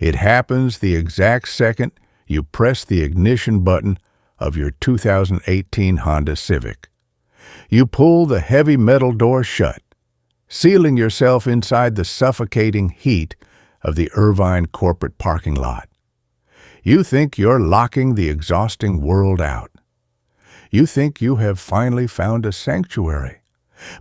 It happens the exact second you press the ignition button of your 2018 Honda Civic. You pull the heavy metal door shut, sealing yourself inside the suffocating heat of the Irvine corporate parking lot. You think you're locking the exhausting world out. You think you have finally found a sanctuary.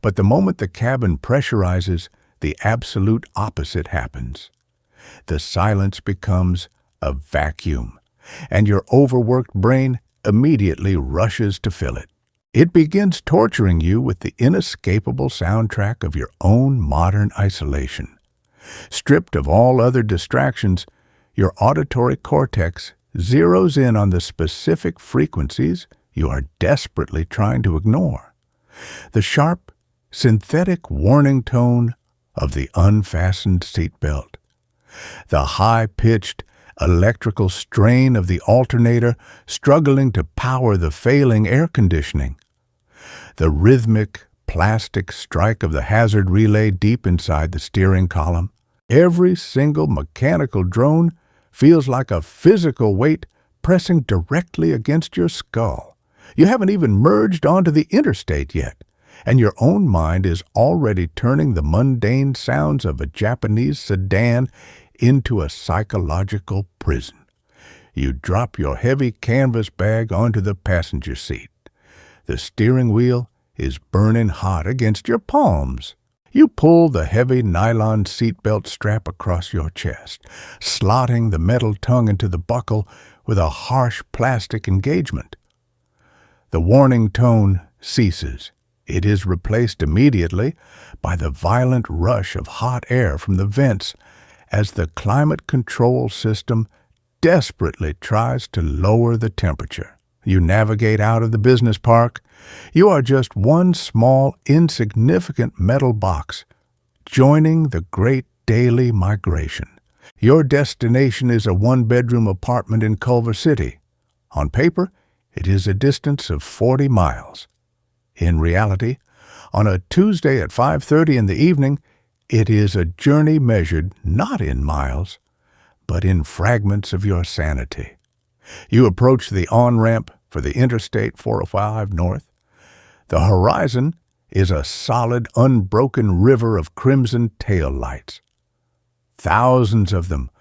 But the moment the cabin pressurizes, the absolute opposite happens. The silence becomes a vacuum, and your overworked brain immediately rushes to fill it. It begins torturing you with the inescapable soundtrack of your own modern isolation. Stripped of all other distractions, your auditory cortex zeroes in on the specific frequencies you are desperately trying to ignore. The sharp, synthetic warning tone of the unfastened seatbelt. The high-pitched, electrical strain of the alternator struggling to power the failing air conditioning. The rhythmic, plastic strike of the hazard relay deep inside the steering column. Every single mechanical drone feels like a physical weight pressing directly against your skull. You haven't even merged onto the interstate yet, and your own mind is already turning the mundane sounds of a Japanese sedan into a psychological prison. You drop your heavy canvas bag onto the passenger seat. The steering wheel is burning hot against your palms. You pull the heavy nylon seatbelt strap across your chest, slotting the metal tongue into the buckle with a harsh plastic engagement. The warning tone ceases. It is replaced immediately by the violent rush of hot air from the vents as the climate control system desperately tries to lower the temperature. You navigate out of the business park. You are just one small, insignificant metal box, joining the great daily migration. Your destination is a one-bedroom apartment in Culver City. On paper, it is a distance of 40 miles. In reality, on a Tuesday at 5:30 in the evening, it is a journey measured not in miles, but in fragments of your sanity. You approach the on-ramp for the Interstate 405 North. The horizon is a solid, unbroken river of crimson tail lights. Thousands of them,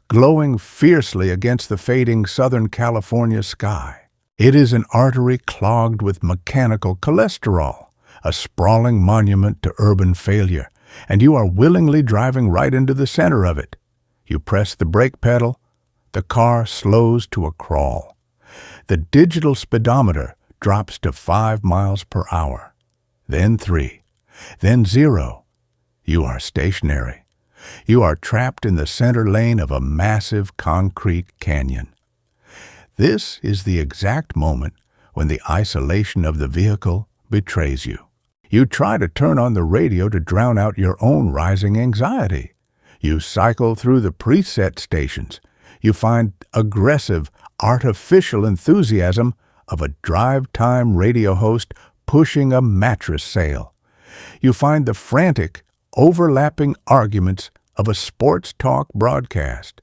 glowing fiercely against the fading Southern California sky. It is an artery clogged with mechanical cholesterol, a sprawling monument to urban failure, and you are willingly driving right into the center of it. You press the brake pedal. The car slows to a crawl. The digital speedometer drops to 5 miles per hour, then 3, then 0. You are stationary. You are trapped in the center lane of a massive concrete canyon. This is the exact moment when the isolation of the vehicle betrays you. You try to turn on the radio to drown out your own rising anxiety. You cycle through the preset stations. You find aggressive, artificial enthusiasm of a drive-time radio host pushing a mattress sale. You find the frantic, overlapping arguments of a sports talk broadcast.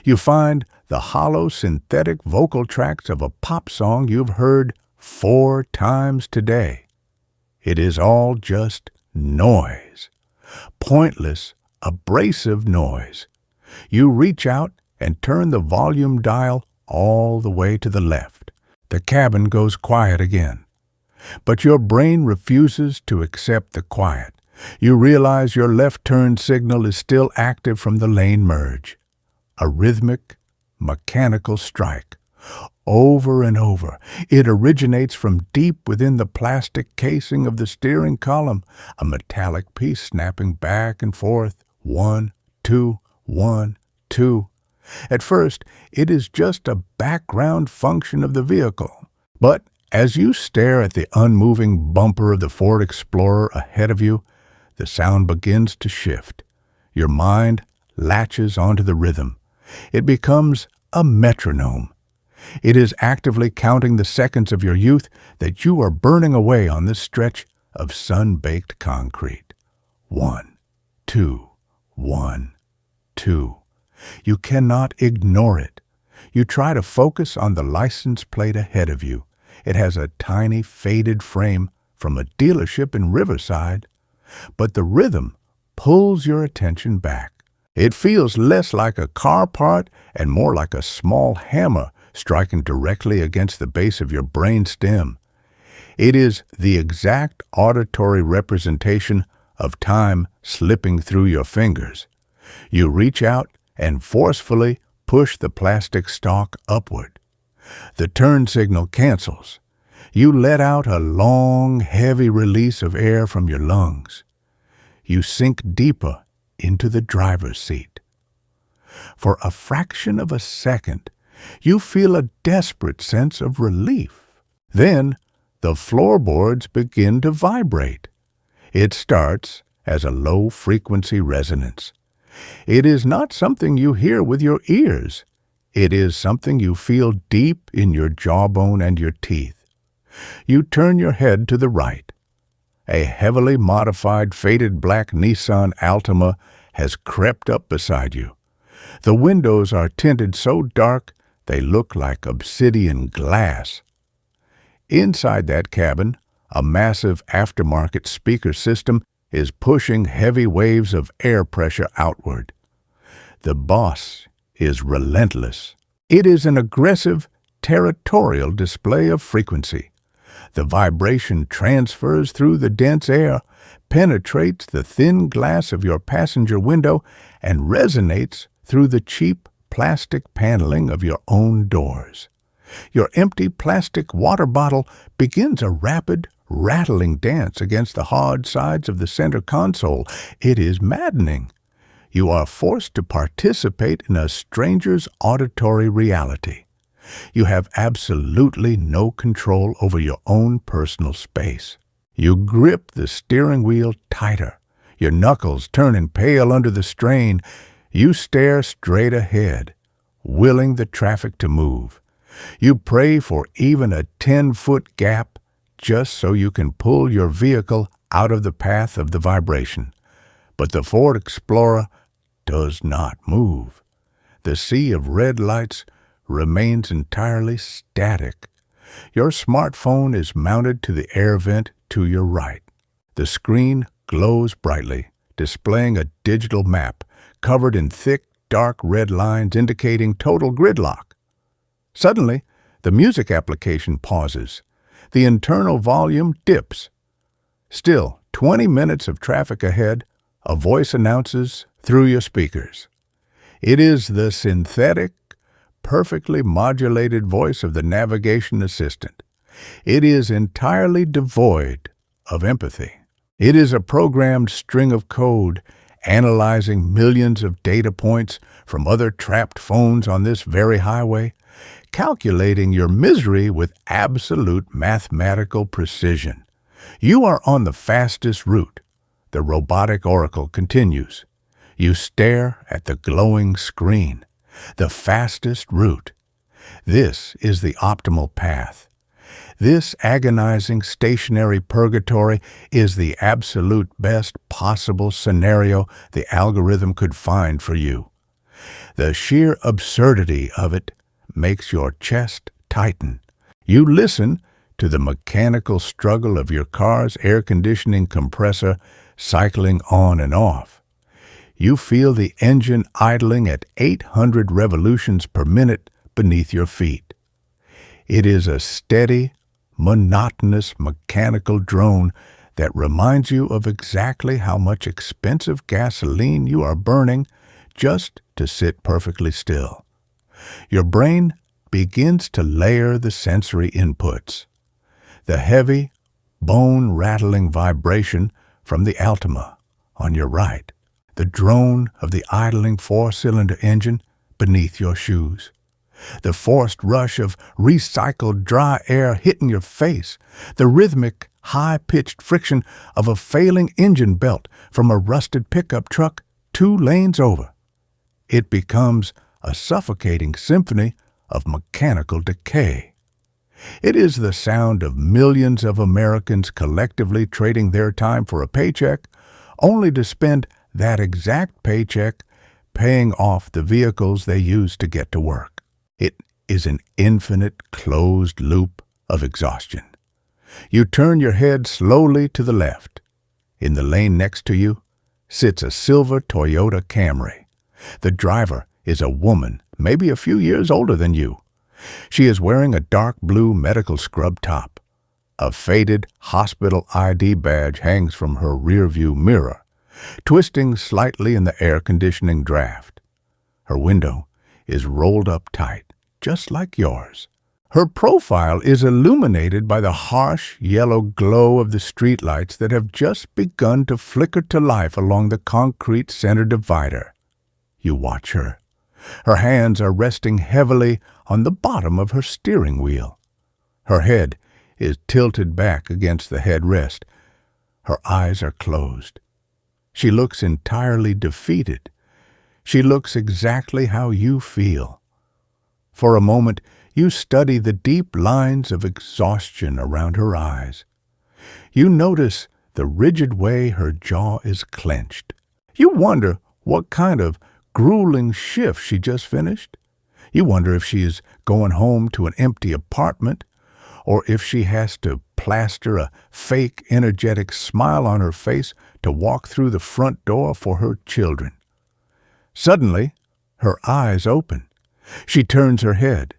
You find the hollow synthetic vocal tracks of a pop song you've heard 4 times today. It is all just noise. Pointless, abrasive noise. You reach out and turn the volume dial all the way to the left. The cabin goes quiet again. But your brain refuses to accept the quiet. You realize your left turn signal is still active from the lane merge. A rhythmic, mechanical strike. Over and over, it originates from deep within the plastic casing of the steering column, a metallic piece snapping back and forth, 1, 2, 1, 2. At first, it is just a background function of the vehicle. But as you stare at the unmoving bumper of the Ford Explorer ahead of you, the sound begins to shift. Your mind latches onto the rhythm. It becomes a metronome. It is actively counting the seconds of your youth that you are burning away on this stretch of sun-baked concrete. 1, 2, 1, 2. You cannot ignore it. You try to focus on the license plate ahead of you. It has a tiny faded frame from a dealership in Riverside, but the rhythm pulls your attention back. It feels less like a car part and more like a small hammer striking directly against the base of your brain stem. It is the exact auditory representation of time slipping through your fingers. You reach out and forcefully push the plastic stalk upward. The turn signal cancels. You let out a long, heavy release of air from your lungs. You sink deeper into the driver's seat. For a fraction of a second, you feel a desperate sense of relief. Then, the floorboards begin to vibrate. It starts as a low-frequency resonance. It is not something you hear with your ears. It is something you feel deep in your jawbone and your teeth. You turn your head to the right. A heavily modified faded black Nissan Altima has crept up beside you. The windows are tinted so dark they look like obsidian glass. Inside that cabin, a massive aftermarket speaker system is pushing heavy waves of air pressure outward. The boss is relentless. It is an aggressive, territorial display of frequency. The vibration transfers through the dense air, penetrates the thin glass of your passenger window, and resonates through the cheap plastic paneling of your own doors. Your empty plastic water bottle begins a rapid, rattling dance against the hard sides of the center console. It is maddening. You are forced to participate in a stranger's auditory reality. You have absolutely no control over your own personal space. You grip the steering wheel tighter. Your knuckles turning pale under the strain. You stare straight ahead, willing the traffic to move. You pray for even a 10-foot gap just so you can pull your vehicle out of the path of the vibration. But the Ford Explorer does not move. The sea of red lights remains entirely static. Your smartphone is mounted to the air vent to your right. The screen glows brightly, displaying a digital map covered in thick, dark red lines indicating total gridlock. Suddenly, the music application pauses. The internal volume dips. Still 20 minutes of traffic ahead, a voice announces through your speakers. It is the synthetic, perfectly modulated voice of the navigation assistant. It is entirely devoid of empathy. It is a programmed string of code analyzing millions of data points from other trapped phones on this very highway, calculating your misery with absolute mathematical precision. You are on the fastest route. The robotic oracle continues. You stare at the glowing screen. The fastest route. This is the optimal path. This agonizing stationary purgatory is the absolute best possible scenario the algorithm could find for you. The sheer absurdity of it makes your chest tighten. You listen to the mechanical struggle of your car's air conditioning compressor cycling on and off. You feel the engine idling at 800 revolutions per minute beneath your feet. It is a steady, monotonous mechanical drone that reminds you of exactly how much expensive gasoline you are burning just to sit perfectly still. Your brain begins to layer the sensory inputs. The heavy, bone-rattling vibration from the Altima on your right. The drone of the idling four-cylinder engine beneath your shoes. The forced rush of recycled dry air hitting your face. The rhythmic, high-pitched friction of a failing engine belt from a rusted pickup truck 2 lanes over. It becomes a suffocating symphony of mechanical decay. It is the sound of millions of Americans collectively trading their time for a paycheck, only to spend that exact paycheck paying off the vehicles they use to get to work. It is an infinite closed loop of exhaustion. You turn your head slowly to the left. In the lane next to you sits a silver Toyota Camry. The driver is a woman, maybe a few years older than you. She is wearing a dark blue medical scrub top. A faded hospital ID badge hangs from her rearview mirror, twisting slightly in the air conditioning draft. Her window is rolled up tight, just like yours. Her profile is illuminated by the harsh yellow glow of the streetlights that have just begun to flicker to life along the concrete center divider. You watch her. Her hands are resting heavily on the bottom of her steering wheel. Her head is tilted back against the headrest. Her eyes are closed. She looks entirely defeated. She looks exactly how you feel. For a moment, you study the deep lines of exhaustion around her eyes. You notice the rigid way her jaw is clenched. You wonder what kind of grueling shift she just finished. You wonder if she is going home to an empty apartment, or if she has to plaster a fake, energetic smile on her face to walk through the front door for her children. Suddenly, her eyes open. She turns her head.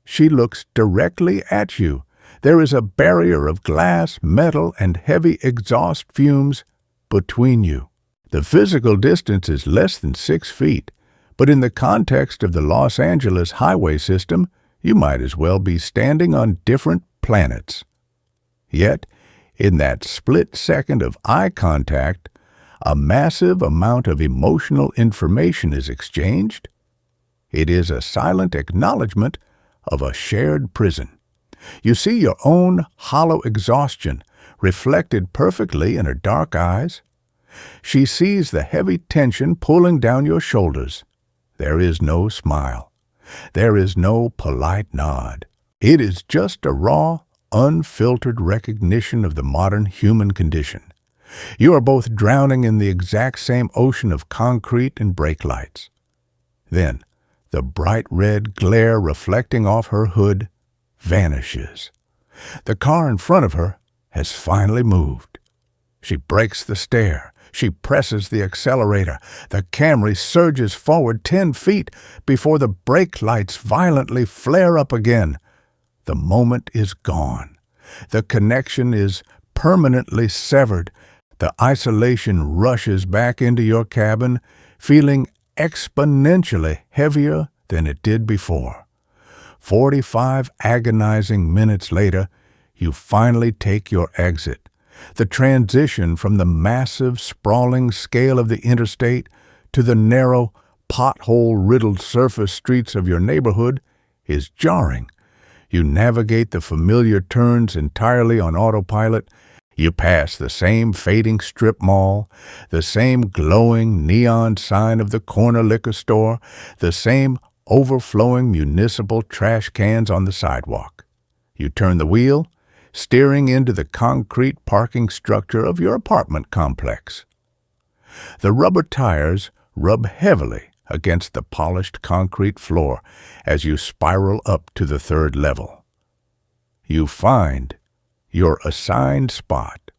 She looks directly at you. There is a barrier of glass, metal, and heavy exhaust fumes between you. The physical distance is less than 6 feet, but in the context of the Los Angeles highway system, you might as well be standing on different planets. Yet, in that split second of eye contact, a massive amount of emotional information is exchanged. It is a silent acknowledgement of a shared prison. You see your own hollow exhaustion reflected perfectly in her dark eyes. She sees the heavy tension pulling down your shoulders. There is no smile. There is no polite nod. It is just a raw, unfiltered recognition of the modern human condition. You are both drowning in the exact same ocean of concrete and brake lights. Then, the bright red glare reflecting off her hood vanishes. The car in front of her has finally moved. She breaks the stair. She presses the accelerator. The Camry surges forward 10 feet before the brake lights violently flare up again. The moment is gone. The connection is permanently severed. The isolation rushes back into your cabin, feeling exponentially heavier than it did before. 45 agonizing minutes later, you finally take your exit. The transition from the massive, sprawling scale of the interstate to the narrow, pothole-riddled surface streets of your neighborhood is jarring. You navigate the familiar turns entirely on autopilot. You pass the same fading strip mall, the same glowing neon sign of the corner liquor store, the same overflowing municipal trash cans on the sidewalk. You turn the wheel, steering into the concrete parking structure of your apartment complex. The rubber tires rub heavily against the polished concrete floor as you spiral up to the 3rd level. You find your assigned spot,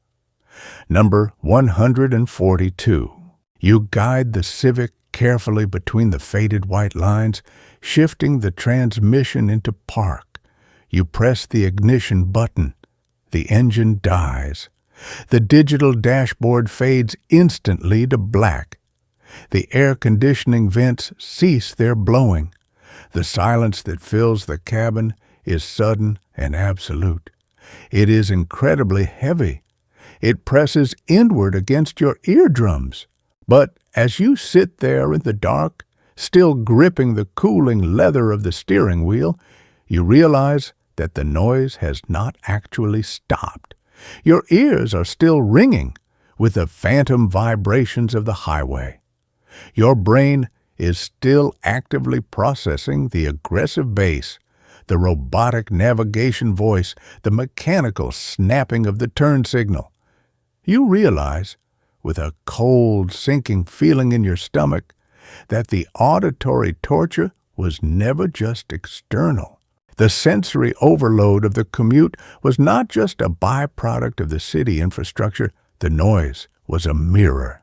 number 142. You guide the Civic carefully between the faded white lines, shifting the transmission into park. You press the ignition button. The engine dies. The digital dashboard fades instantly to black. The air conditioning vents cease their blowing. The silence that fills the cabin is sudden and absolute. It is incredibly heavy. It presses inward against your eardrums. But as you sit there in the dark, still gripping the cooling leather of the steering wheel, you realize that the noise has not actually stopped. Your ears are still ringing with the phantom vibrations of the highway. Your brain is still actively processing the aggressive bass, the robotic navigation voice, the mechanical snapping of the turn signal. You realize, with a cold, sinking feeling in your stomach, that the auditory torture was never just external. The sensory overload of the commute was not just a byproduct of the city infrastructure. The noise was a mirror.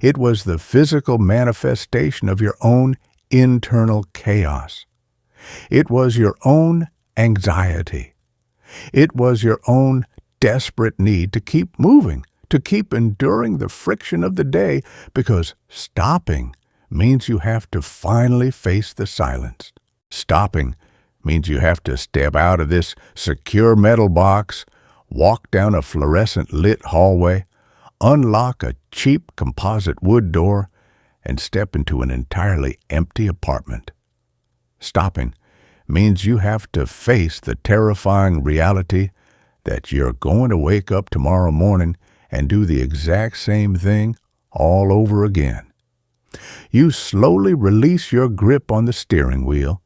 It was the physical manifestation of your own internal chaos. It was your own anxiety. It was your own desperate need to keep moving, to keep enduring the friction of the day, because stopping means you have to finally face the silence. Stopping means you have to step out of this secure metal box, walk down a fluorescent lit hallway, unlock a cheap composite wood door, and step into an entirely empty apartment. Stopping means you have to face the terrifying reality that you're going to wake up tomorrow morning and do the exact same thing all over again. You slowly release your grip on the steering wheel.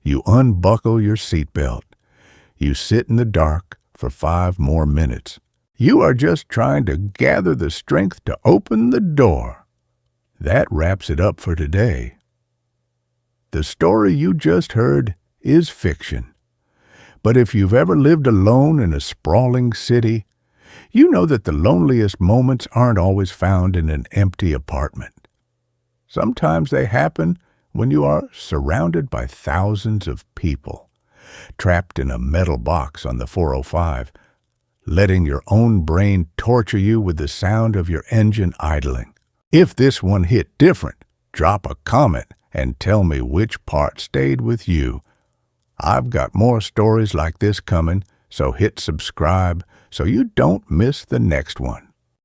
You unbuckle your seatbelt. You sit in the dark for 5 more minutes. You are just trying to gather the strength to open the door. That wraps it up for today. The story you just heard is fiction. But if you've ever lived alone in a sprawling city, you know that the loneliest moments aren't always found in an empty apartment. Sometimes they happen when you are surrounded by thousands of people, trapped in a metal box on the 405, letting your own brain torture you with the sound of your engine idling. If this one hit different, drop a comment and tell me which part stayed with you. I've got more stories like this coming, so hit subscribe so you don't miss the next one.